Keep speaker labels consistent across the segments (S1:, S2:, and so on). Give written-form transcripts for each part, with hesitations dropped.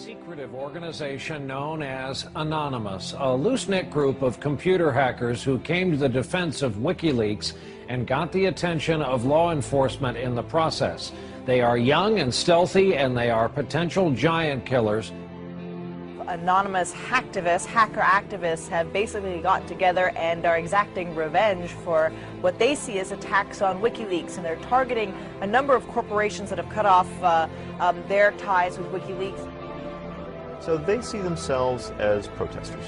S1: secretive organization known as Anonymous, a loose-knit group of computer hackers who came to the defense of WikiLeaks and got the attention of law enforcement in the process. They are young and stealthy, and they are potential giant killers.
S2: Anonymous hacker activists have basically got together and are exacting revenge for what they see as attacks on WikiLeaks, and they're targeting a number of corporations that have cut off their ties with WikiLeaks.
S3: So they see themselves as protesters.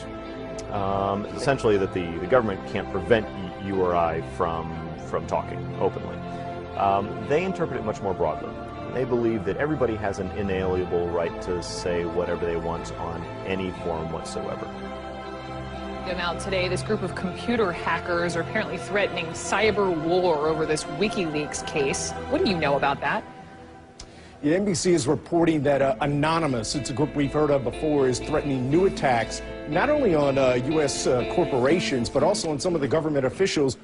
S3: Essentially that the government can't prevent you or I from talking openly. They interpret it much more broadly. They believe that everybody has an inalienable right to say whatever they want on any forum whatsoever.
S4: Now today, this group of computer hackers are apparently threatening cyber war over this WikiLeaks case. What do you know about that?
S5: Yeah, NBC is reporting that Anonymous, it's a group we've heard of before, is threatening new attacks not only on U.S. corporations, but also on some of the government officials.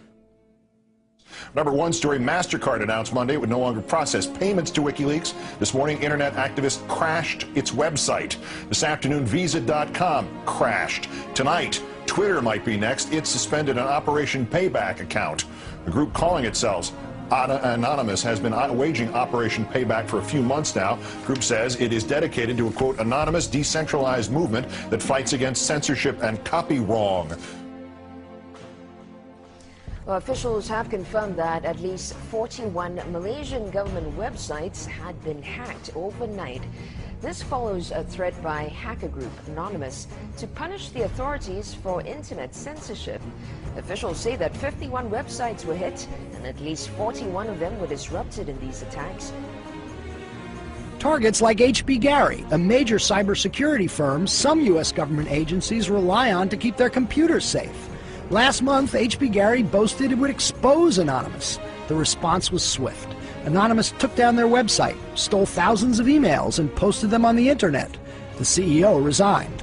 S6: Number one story, MasterCard announced Monday it would no longer process payments to WikiLeaks. This morning, internet activists crashed its website. This afternoon, Visa.com crashed. Tonight, Twitter might be next. It suspended an Operation Payback account. The group calling itself Anonymous has been waging Operation Payback for a few months now. The group says it is dedicated to a, quote, anonymous, decentralized movement that fights against censorship and copy wrong.
S7: Well, officials have confirmed that at least 41 Malaysian government websites had been hacked overnight. This follows a threat by hacker group Anonymous to punish the authorities for internet censorship. Officials say that 51 websites were hit and at least 41 of them were disrupted in these attacks.
S8: Targets like HB Gary, a major cybersecurity firm some U.S. government agencies rely on to keep their computers safe. Last month, HB Gary boasted it would expose Anonymous. The response was swift. Anonymous took down their website, stole thousands of emails, and posted them on the internet. The CEO resigned.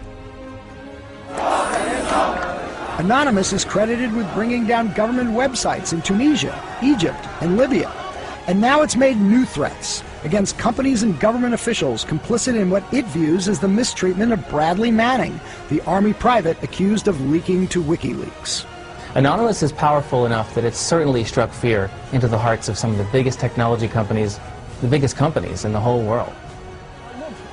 S8: Anonymous is credited with bringing down government websites in Tunisia, Egypt, and Libya. And now it's made new threats against companies and government officials complicit in what it views as the mistreatment of Bradley Manning, the Army private accused of leaking to WikiLeaks.
S9: Anonymous is powerful enough that it's certainly struck fear into the hearts of some of the biggest technology companies, the biggest companies in the whole world.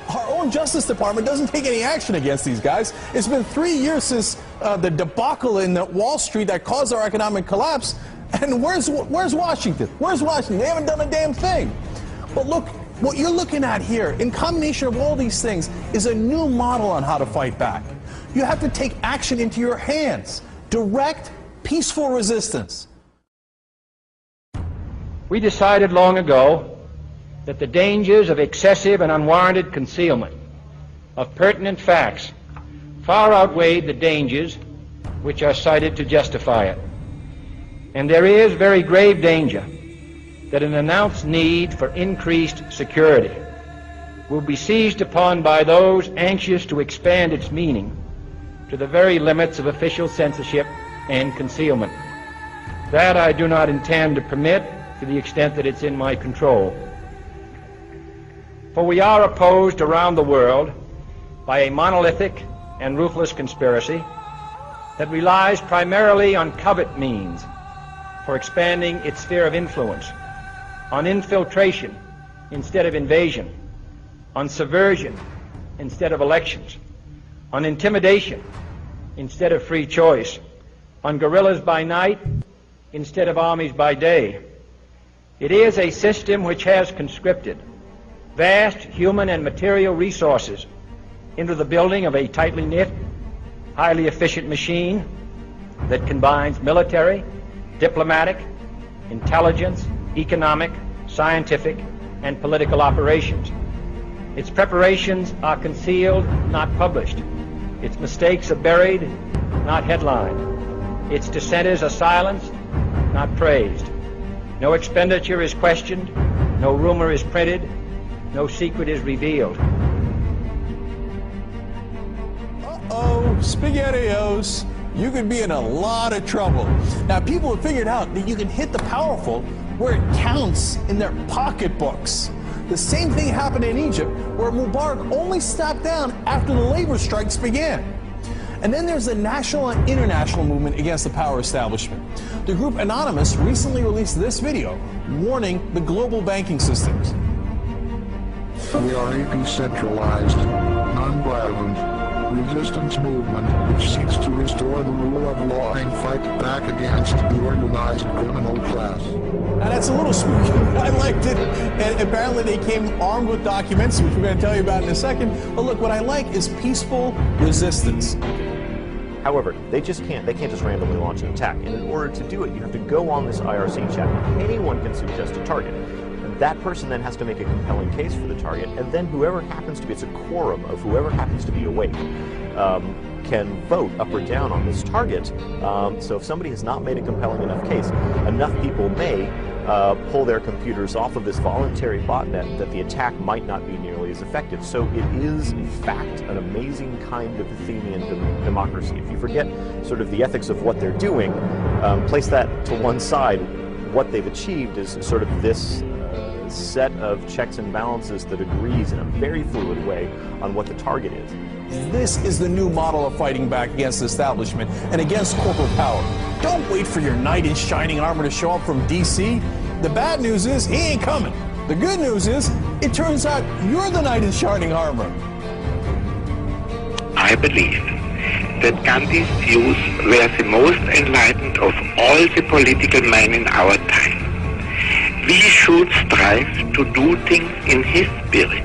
S10: Our own Justice Department doesn't take any action against these guys. It's been 3 years since the debacle in Wall Street that caused our economic collapse. And where's Washington? Where's Washington? They haven't done a damn thing. But look, what you're looking at here, in combination of all these things, is a new model on how to fight back. You have to take action into your hands. Direct, peaceful resistance.
S11: We decided long ago that the dangers of excessive and unwarranted concealment of pertinent facts far outweighed the dangers which are cited to justify it. And there is very grave danger that an announced need for increased security will be seized upon by those anxious to expand its meaning to the very limits of official censorship and concealment. That I do not intend to permit to the extent that it's in my control. For we are opposed around the world by a monolithic and ruthless conspiracy that relies primarily on covert means for expanding its sphere of influence, on infiltration instead of invasion, on subversion instead of elections, on intimidation instead of free choice, on guerrillas by night instead of armies by day. It is a system which has conscripted vast human and material resources into the building of a tightly knit, highly efficient machine that combines military, diplomatic, intelligence, economic, scientific, and political operations. Its preparations are concealed, not published. Its mistakes are buried, not headlined. Its dissenters are silenced, not praised. No expenditure is questioned, no rumor is printed, no secret is revealed.
S10: Uh-oh, SpaghettiOs. You could be in a lot of trouble. Now, people have figured out that you can hit the powerful where it counts in their pocketbooks. The same thing happened in Egypt, where Mubarak only stepped down after the labor strikes began. And then there's the national and international movement against the power establishment. The group Anonymous recently released this video warning the global banking systems.
S12: We are a decentralized, non-violent resistance movement which seeks to restore the rule of law and fight back against the organized criminal class.
S10: Now that's a little spooky. I liked it. And apparently they came armed with documents, which we're going to tell you about in a second. But look, what I like is peaceful resistance.
S3: However, they can't just randomly launch an attack. And in order to do it, you have to go on this IRC chat. Anyone can suggest a target. And that person then has to make a compelling case for the target, and then whoever happens to be, it's a quorum of whoever happens to be awake, can vote up or down on this target. So if somebody has not made a compelling enough case, enough people may pull their computers off of this voluntary botnet that the attack might not be nearly as effective. So it is, in fact, an amazing kind of Athenian democracy. If you forget sort of the ethics of what they're doing, place that to one side, what they've achieved is sort of this set of checks and balances that agrees in a very fluid way on what the target is.
S10: This is the new model of fighting back against the establishment and against corporate power. Don't wait for your knight in shining armor to show up from DC. The bad news is he ain't coming. The good news is it turns out you're the knight in shining armor.
S13: I believe that Gandhi's views were the most enlightened of all the political men in our time. We should strive to do things in his spirit,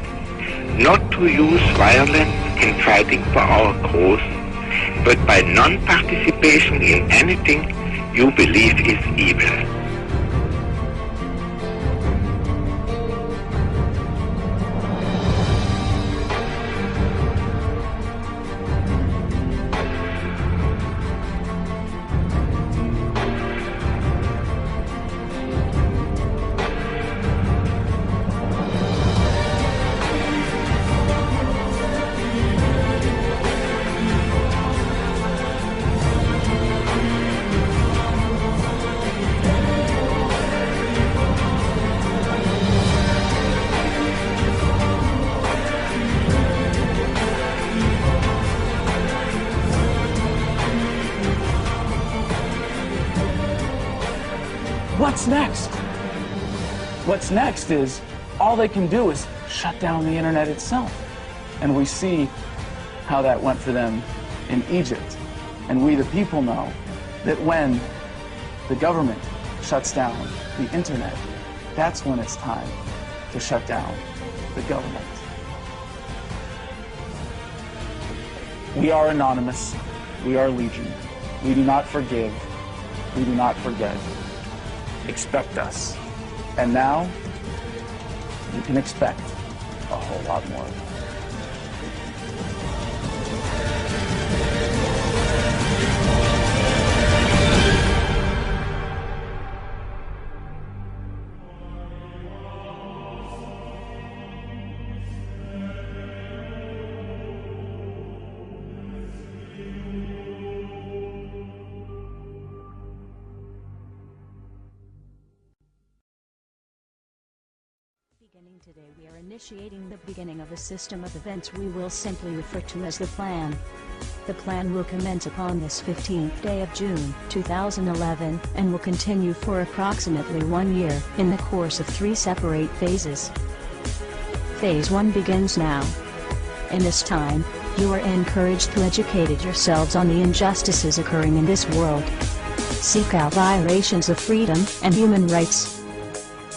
S13: not to use violence in fighting for our cause, but by non-participation in anything you believe is evil.
S14: What's next? What's next is all they can do is shut down the internet itself. And we see how that went for them in Egypt. And we, the people, know that when the government shuts down the internet, that's when it's time to shut down the government. We are Anonymous. We are Legion. We do not forgive. We do not forget. Expect us. And now, you can expect a whole lot more.
S15: Today we are initiating the beginning of a system of events we will simply refer to as the Plan. The Plan will commence upon this 15th day of June 2011 and will continue for approximately 1 year in the course of 3 separate phases. Phase 1 begins now. In this time, you are encouraged to educate yourselves on the injustices occurring in this world. Seek out violations of freedom and human rights.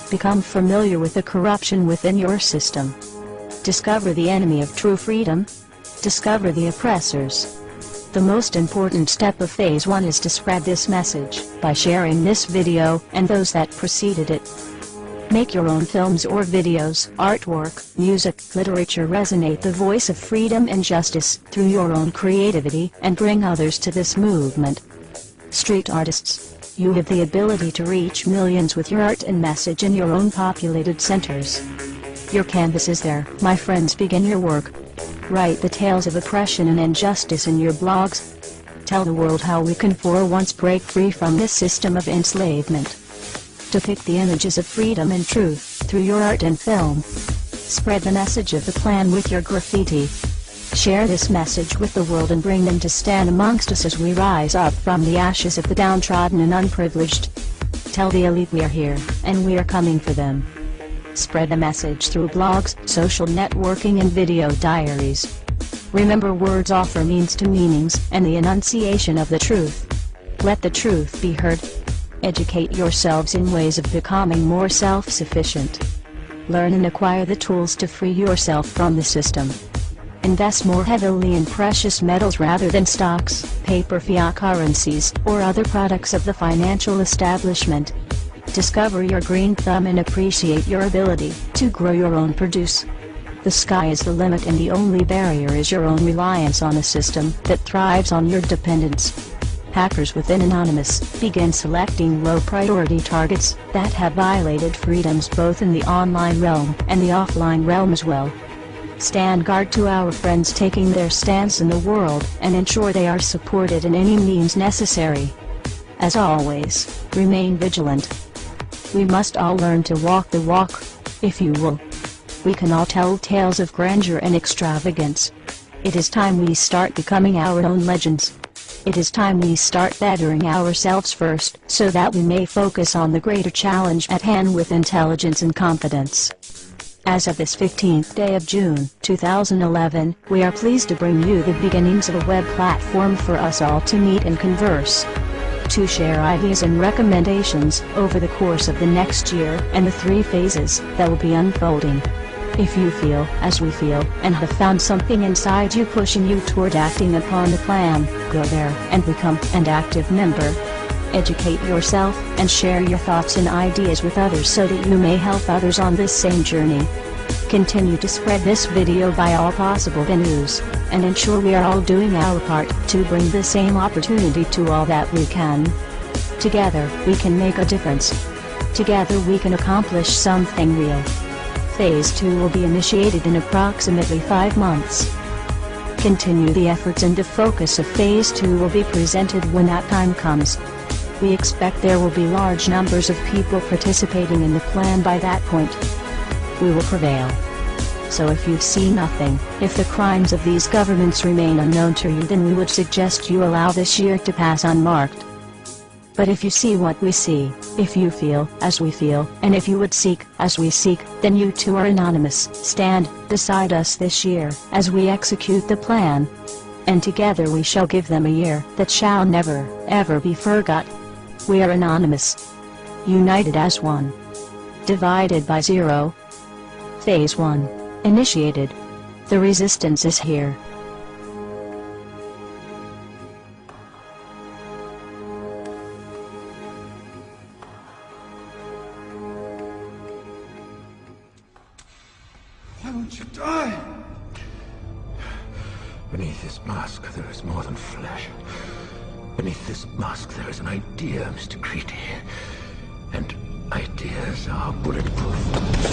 S15: Become familiar with the corruption within your system. Discover the enemy of true freedom. Discover the oppressors. The most important step of Phase 1 is to spread this message by sharing this video and those that preceded it. Make your own films or videos, artwork, music, literature resonate the voice of freedom and justice through your own creativity and bring others to this movement. Street artists, you have the ability to reach millions with your art and message in your own populated centers. Your canvas is there, my friends. Begin your work. Write the tales of oppression and injustice in your blogs. Tell the world how we can for once break free from this system of enslavement. Depict the images of freedom and truth through your art and film. Spread the message of the plan with your graffiti. Share this message with the world and bring them to stand amongst us as we rise up from the ashes of the downtrodden and unprivileged. Tell the elite we are here, and we are coming for them. Spread the message through blogs, social networking and video diaries. Remember, words offer means to meanings and the enunciation of the truth. Let the truth be heard. Educate yourselves in ways of becoming more self-sufficient. Learn and acquire the tools to free yourself from the system. Invest more heavily in precious metals rather than stocks, paper fiat currencies, or other products of the financial establishment. Discover your green thumb and appreciate your ability to grow your own produce. The sky is the limit, and the only barrier is your own reliance on a system that thrives on your dependence. Hackers within Anonymous begin selecting low-priority targets that have violated freedoms both in the online realm and the offline realm as well. Stand guard to our friends taking their stance in the world and ensure they are supported in any means necessary. As always, remain vigilant. We must all learn to walk the walk, if you will. We can all tell tales of grandeur and extravagance. It is time we start becoming our own legends. It is time we start bettering ourselves first, so that we may focus on the greater challenge at hand with intelligence and confidence. As of this 15th day of June, 2011, we are pleased to bring you the beginnings of a web platform for us all to meet and converse. To share ideas and recommendations over the course of the next year and the 3 phases that will be unfolding. If you feel, as we feel, and have found something inside you pushing you toward acting upon the plan, go there and become an active member. Educate yourself and share your thoughts and ideas with others so that you may help others on this same journey. Continue to spread this video by all possible venues, and ensure we are all doing our part to bring the same opportunity to all that we can. Together, we can make a difference. Together we can accomplish something real. Phase 2 will be initiated in approximately 5 months. Continue the efforts, and the focus of Phase 2 will be presented when that time comes. We expect there will be large numbers of people participating in the plan by that point. We will prevail. So if you see nothing, if the crimes of these governments remain unknown to you, then we would suggest you allow this year to pass unmarked. But if you see what we see, if you feel as we feel, and if you would seek as we seek, then you too are anonymous. Stand beside us this year as we execute the plan. And together we shall give them a year that shall never, ever be forgot. We are anonymous. United as one. Divided by zero. Phase 1. Initiated. The resistance is here.
S16: Why won't you die? Beneath this mask, there is more than flesh. Beneath this mask, there is an idea, Mr. Creedy. And ideas are bulletproof.